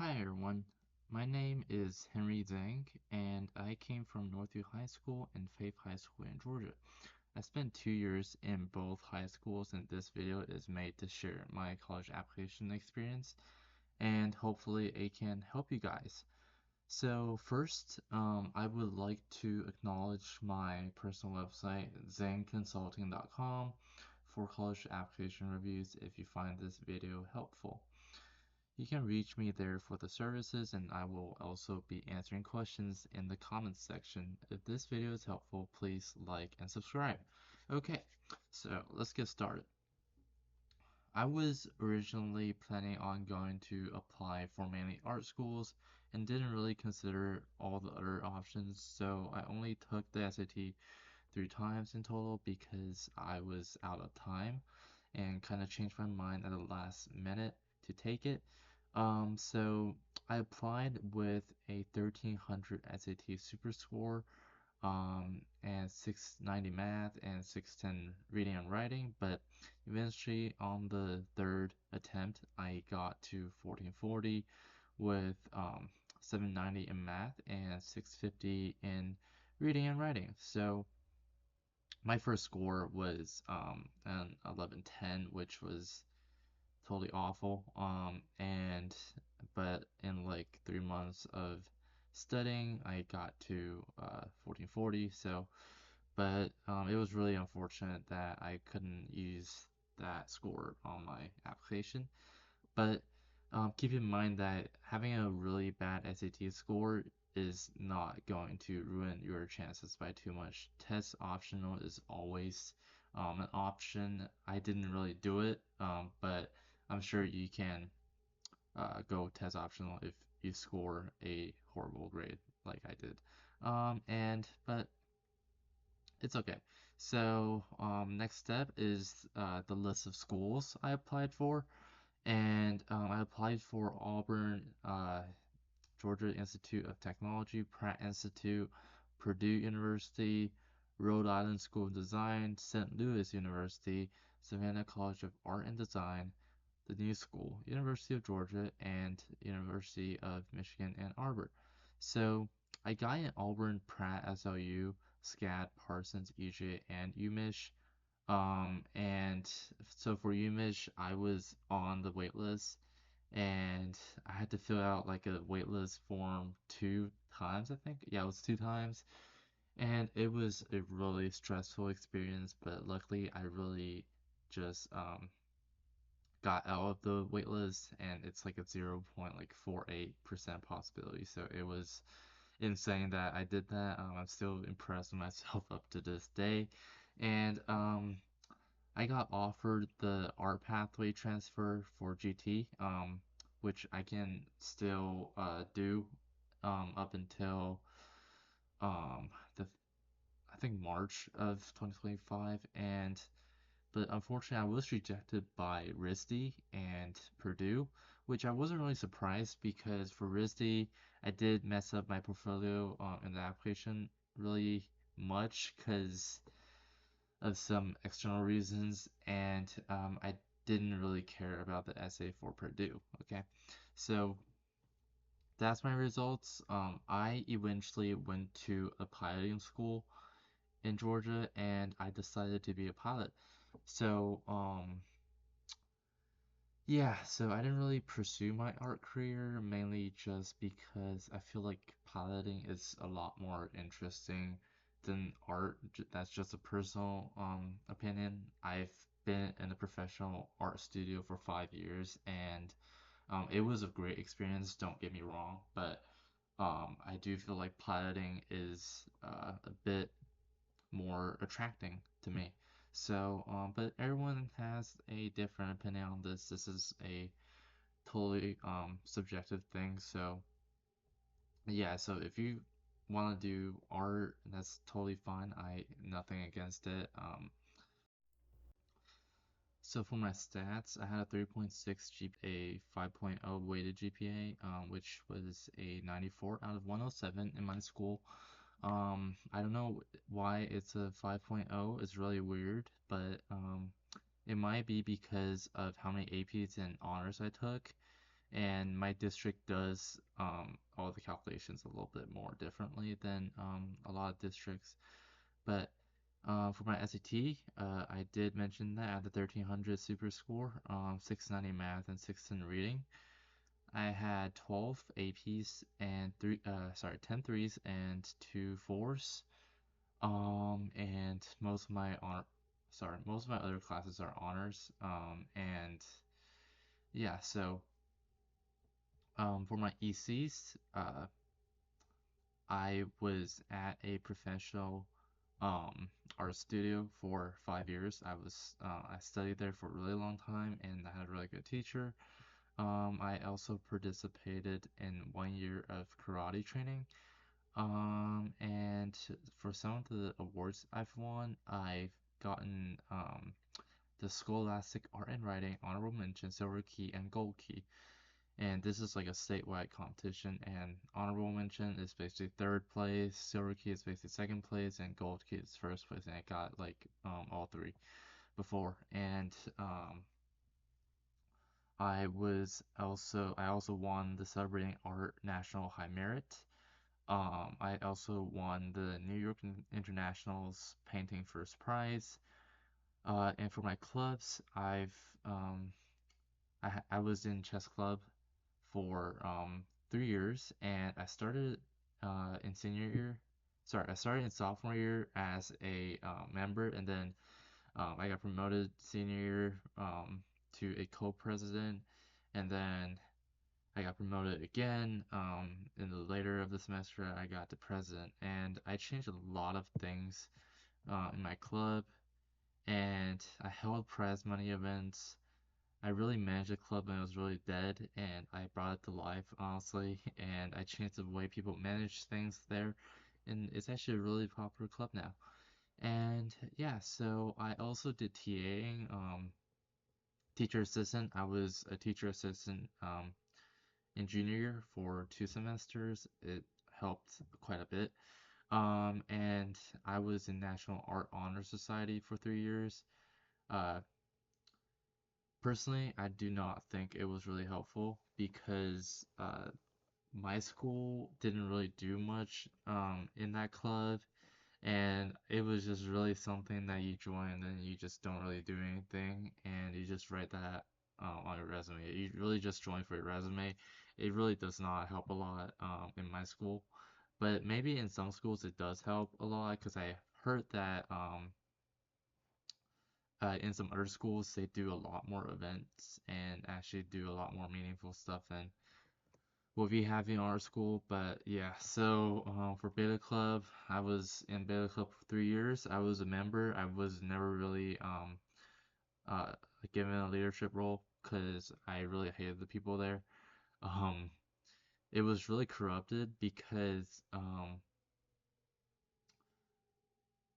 Hi everyone, my name is Henry Zhang, and I came from Northview High School and Faith High School in Georgia. I spent 2 years in both high schools, and this video is made to share my college application experience, and hopefully it can help you guys. So first, I would like to acknowledge my personal website, zangconsulting.com, for college application reviews if you find this video helpful. You can reach me there for the services, and I will also be answering questions in the comments section. If this video is helpful, please like and subscribe. Okay, so let's get started. I was originally planning on going to apply for mainly art schools and didn't really consider all the other options, so I only took the SAT 3 times in total because I was out of time and kind of changed my mind at the last minute to take it. So I applied with a 1300 SAT super score, and 690 math and 610 reading and writing, but eventually on the third attempt I got to 1440 with 790 in math and 650 in reading and writing. So my first score was an 1110, which was totally awful. And but in like 3 months of studying, I got to 1440. So, but it was really unfortunate that I couldn't use that score on my application. But keep in mind that having a really bad SAT score is not going to ruin your chances by too much. Test optional is always an option. I didn't really do it, but I'm sure you can go test optional if you score a horrible grade like I did. But it's okay. So next step is the list of schools I applied for, and I applied for Auburn, Georgia Institute of Technology, Pratt Institute, Purdue University, Rhode Island School of Design, St. Louis University, Savannah College of Art and Design, the New School, University of Georgia, and University of Michigan Ann Arbor. So I got in Auburn, Pratt, SLU, SCAD, Parsons, EJ, and UMich. And so for UMich, I was on the wait list, and I had to fill out like a waitlist form 2 times, I think. Yeah, it was 2 times. And it was a really stressful experience, but luckily I really just got out of the waitlist, and it's like a 0.48% possibility. So it was insane that I did that. I'm still impressed with myself up to this day. And I got offered the art pathway transfer for GT, which I can still do up until um, the I think March of 2025, and but unfortunately I was rejected by RISD and Purdue, which I wasn't really surprised because for RISD I did mess up my portfolio in the application really much because of some external reasons, and I didn't really care about the essay for Purdue. Okay, so that's my results. I eventually went to a piloting school in Georgia, and I decided to be a pilot. So, yeah, so I didn't really pursue my art career mainly just because I feel like piloting is a lot more interesting than art. That's just a personal opinion. I've been in a professional art studio for 5 years, and it was a great experience, don't get me wrong, but I do feel like piloting is a bit more attracting to me. So, but everyone has a different opinion on this. This is a totally subjective thing. So, yeah, so if you want to do art, that's totally fine. I nothing against it. So for my stats, I had a 3.6 GPA, 5.0 weighted GPA, which was a 94 out of 107 in my school. I don't know why it's a 5.0. It's really weird, but it might be because of how many APs and honors I took. and my district does all the calculations a little bit more differently than a lot of districts. But for my SAT, I did mention that I had the 1300 super score, 690 math and 610 reading. I had 12 APs and 10 threes and 2 fours. And most of my other classes are honors. And yeah, so for my ECs, I was at a professional um, art studio for 5 years. I studied there for a really long time, and I had a really good teacher. I also participated in 1 year of karate training. And for some of the awards I've won, I've gotten the Scholastic Art and Writing Honorable Mention, Silver Key, and Gold Key. And this is like a statewide competition, and honorable mention is basically third place, silver key is basically second place, and gold key is first place. And I got like all three before. And I also won the Celebrating Art National High Merit. I also won the New York International's Painting First Prize. And for my clubs, I was in chess club for 3 years, and I started in senior year. Sorry, I started in sophomore year as a member, and then I got promoted senior year to a co-president, and then I got promoted again in the later of the semester. I got to president, and I changed a lot of things in my club, and I held prize money events. I really managed a club when it was really dead, and I brought it to life, honestly, and I changed the way people manage things there, and it's actually a really popular club now. And yeah, so I also did TAing, teacher assistant. I was a teacher assistant in junior year for 2 semesters. It helped quite a bit. And I was in National Art Honor Society for 3 years. Uh, Personally, I do not think it was really helpful because my school didn't really do much in that club, and it was just really something that you join and then you just don't really do anything, and you just write that on your resume. You really just join for your resume. It really does not help a lot in my school, but maybe in some schools it does help a lot because I heard that in some other schools, they do a lot more events and actually do a lot more meaningful stuff than what we have in our school. But yeah, so for Beta Club, I was in Beta Club for 3 years. I was a member. I was never really uh, given a leadership role because I really hated the people there. Um, it was really corrupted because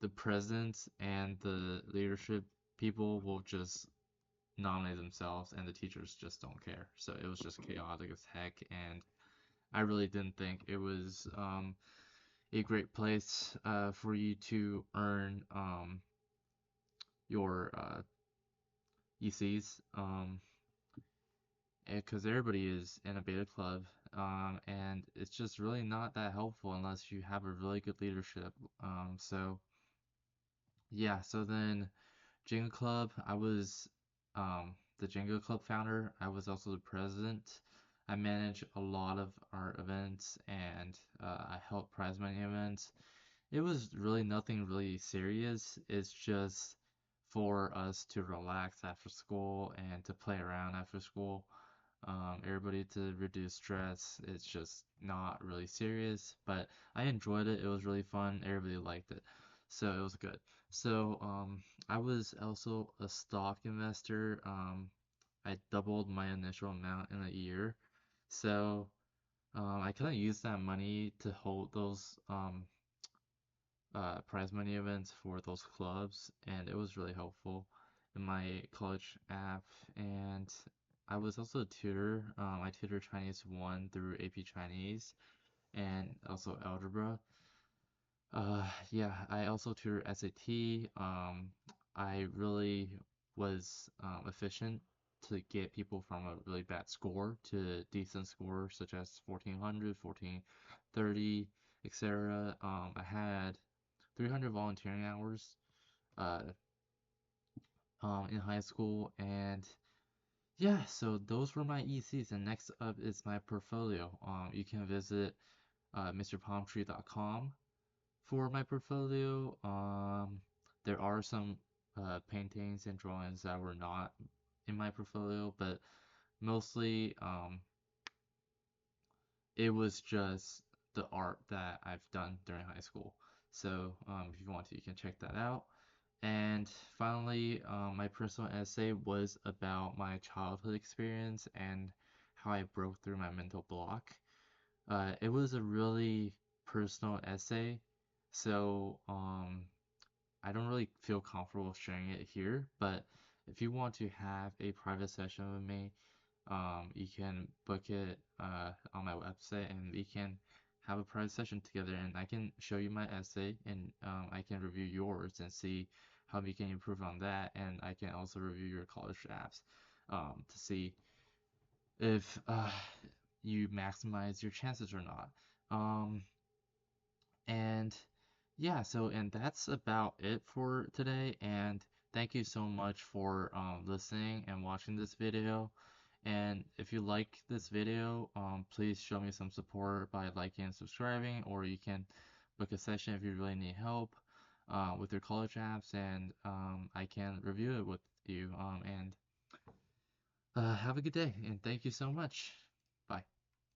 the presidents and the leadership people will just nominate themselves, and the teachers just don't care. So it was just chaotic as heck, and I really didn't think it was a great place for you to earn your ECs, because everybody is in a beta club, and it's just really not that helpful unless you have a really good leadership. So yeah, so then Jenga Club, I was the Jenga Club founder. I was also the president. I manage a lot of our events, and I help prize money events. It was really nothing really serious. It's just for us to relax after school and to play around after school. Everybody to reduce stress. It's just not really serious, but I enjoyed it. It was really fun. Everybody liked it, so it was good. So I was also a stock investor. I doubled my initial amount in a year, so I kind of used that money to hold those prize money events for those clubs, and it was really helpful in my college app. And I was also a tutor. I tutored Chinese 1 through AP Chinese and also algebra. Yeah, I also tutored SAT. I really was efficient to get people from a really bad score to decent score, such as 1400, 1430, etc. I had 300 volunteering hours uh, in high school, and yeah, so those were my ECs. And next up is my portfolio. You can visit mrpalmtree.com for my portfolio. There are some paintings and drawings that were not in my portfolio, but mostly it was just the art that I've done during high school. So if you want to, you can check that out. And finally, my personal essay was about my childhood experience and how I broke through my mental block. It was a really personal essay, so I don't really feel comfortable sharing it here, but if you want to have a private session with me, you can book it on my website and we can have a private session together and I can show you my essay and I can review yours and see how we can improve on that and I can also review your college apps to see if you maximize your chances or not. Um, and yeah, so and that's about it for today. And thank you so much for listening and watching this video. And if you like this video, please show me some support by liking and subscribing, or you can book a session if you really need help with your college apps, and I can review it with you. And have a good day, and thank you so much.